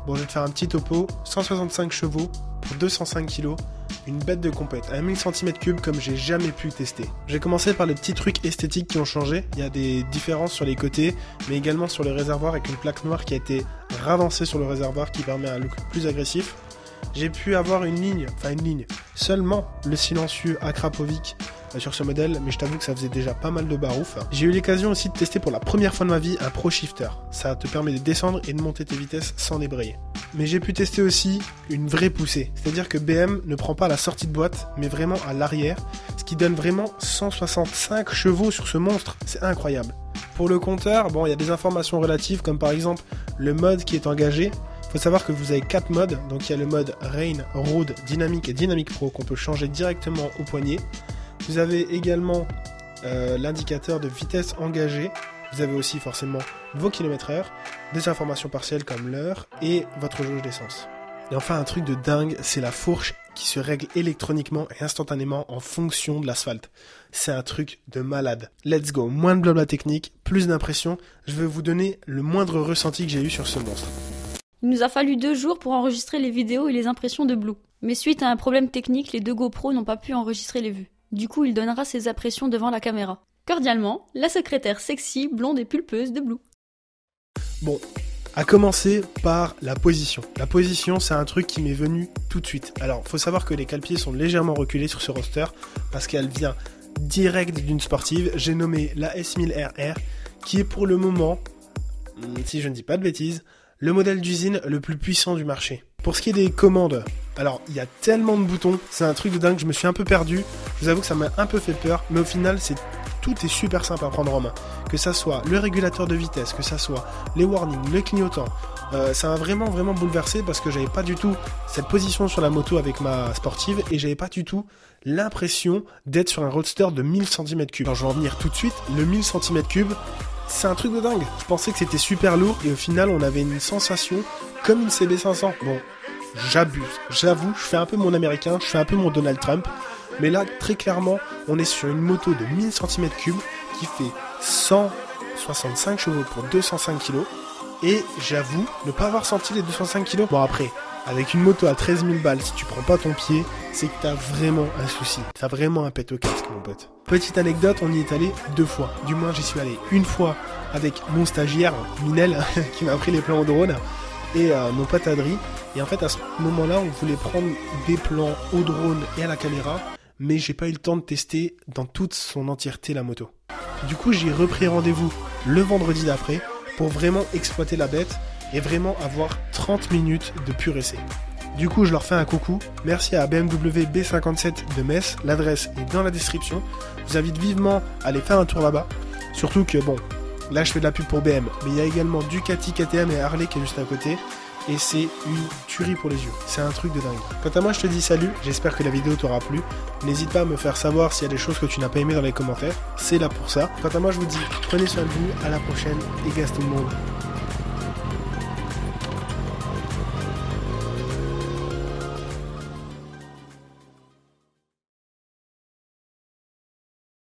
Bon, je vais te faire un petit topo. 165 chevaux pour 205 kg. Une bête de compète, à 1000 cm3 comme j'ai jamais pu tester. J'ai commencé par les petits trucs esthétiques qui ont changé. Il y a des différences sur les côtés, mais également sur le réservoir avec une plaque noire qui a été ravancée sur le réservoir qui permet un look plus agressif. J'ai pu avoir une ligne, seulement le silencieux Akrapovic sur ce modèle, mais je t'avoue que ça faisait déjà pas mal de barouf. J'ai eu l'occasion aussi de tester pour la première fois de ma vie un Pro Shifter. Ça te permet de descendre et de monter tes vitesses sans débrayer. Mais j'ai pu tester aussi une vraie poussée, c'est-à-dire que BM ne prend pas la sortie de boîte, mais vraiment à l'arrière, ce qui donne vraiment 165 chevaux sur ce monstre, c'est incroyable. Pour le compteur, bon, il y a des informations relatives, comme par exemple le mode qui est engagé. Il faut savoir que vous avez 4 modes, donc il y a le mode Rain, Road, Dynamic et Dynamic Pro qu'on peut changer directement au poignet. Vous avez également l'indicateur de vitesse engagée. Vous avez aussi forcément vos km/h, des informations partielles comme l'heure et votre jauge d'essence. Et enfin un truc de dingue, c'est la fourche qui se règle électroniquement et instantanément en fonction de l'asphalte. C'est un truc de malade. Let's go, moins de blabla technique, plus d'impression. Je vais vous donner le moindre ressenti que j'ai eu sur ce monstre. Il nous a fallu 2 jours pour enregistrer les vidéos et les impressions de Blue. Mais suite à un problème technique, les 2 GoPro n'ont pas pu enregistrer les vues. Du coup, il donnera ses impressions devant la caméra. Cordialement, la secrétaire sexy, blonde et pulpeuse de Blue. Bon, à commencer par la position. La position, c'est un truc qui m'est venu tout de suite. Alors, faut savoir que les cale-pieds sont légèrement reculés sur ce roster parce qu'elle vient direct d'une sportive. J'ai nommé la S1000RR, qui est pour le moment, si je ne dis pas de bêtises, le modèle d'usine le plus puissant du marché. Pour ce qui est des commandes, alors il y a tellement de boutons, c'est un truc de dingue, je me suis un peu perdu. Je vous avoue que ça m'a un peu fait peur, mais au final, tout est super simple à prendre en main. Que ça soit le régulateur de vitesse, que ça soit les warnings, le clignotant. Ça m'a vraiment bouleversé parce que j'avais pas du tout cette position sur la moto avec ma sportive et j'avais pas du tout l'impression d'être sur un roadster de 1000 cm3. Alors je vais en venir tout de suite, le 1000 cm3, c'est un truc de dingue. Je pensais que c'était super lourd et au final on avait une sensation comme une CB500. Bon, j'abuse, j'avoue, je fais un peu mon américain, je fais un peu mon Donald Trump. Mais là, très clairement, on est sur une moto de 1000 cm3 qui fait 165 chevaux pour 205 kg. Et j'avoue ne pas avoir senti les 205 kg. Bon après, avec une moto à 13 000 balles, si tu prends pas ton pied, c'est que t'as vraiment un souci. T'as vraiment un pet au casque, mon pote. Petite anecdote, on y est allé 2 fois. Du moins, j'y suis allé une fois avec mon stagiaire, Minel, qui m'a pris les plans au drone, et mon pote Adri. Et en fait, à ce moment-là, on voulait prendre des plans au drone et à la caméra, mais j'ai pas eu le temps de tester dans toute son entièreté la moto. Du coup, j'ai repris rendez-vous le vendredi d'après pour vraiment exploiter la bête et vraiment avoir 30 minutes de pur essai. Du coup, je leur fais un coucou. Merci à BMW B57 de Metz. L'adresse est dans la description. Je vous invite vivement à aller faire un tour là-bas. Surtout que, bon, là, je fais de la pub pour BM, mais il y a également Ducati, KTM et Harley qui est juste à côté. Et c'est une tuerie pour les yeux. C'est un truc de dingue. Quant à moi, je te dis salut. J'espère que la vidéo t'aura plu. N'hésite pas à me faire savoir s'il y a des choses que tu n'as pas aimé dans les commentaires. C'est là pour ça. Quant à moi, je vous dis, prenez soin de vous. À la prochaine. Et gaze tout le monde.